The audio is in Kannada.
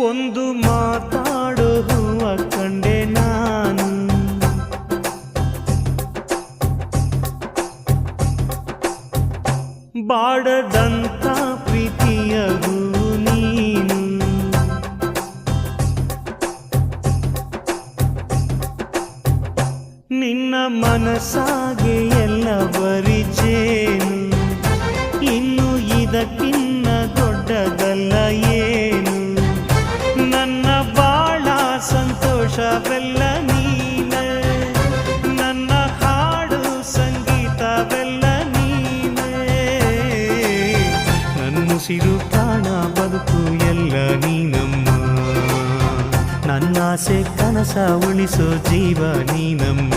ಒಂದು ಮಾತಾಡೋ ಹೂವ ಕಂಡೆ ನಾನು, ಬಾಡದಂತ ಪ್ರೀತಿಯ ಹೂ ನೀನು. ನಿನ್ನ ಮನಸ್ಸಾಗೆ ಎಲ್ಲ ಬರಿಜೇನು, ಇನ್ನು ಇದಕ್ಕಿನ್ನ ದೊಡ್ಡದಲ್ಲ ಏನು. ನನ್ನ ಬಾಳ ಸಂತೋಷವೆಲ್ಲ ನೀನೆ, ನನ್ನ ಹಾಡು ಸಂಗೀತವೆಲ್ಲ ನೀನೆ. ನನ್ನುಸಿರು ಪ್ರಾಣ ಬದುಕು ಎಲ್ಲ ನೀನಮ್ಮ, ನನ್ನಾಸೆ ಕನಸ ಉಳಿಸೋ ಜೀವ ನೀನಮ್ಮ.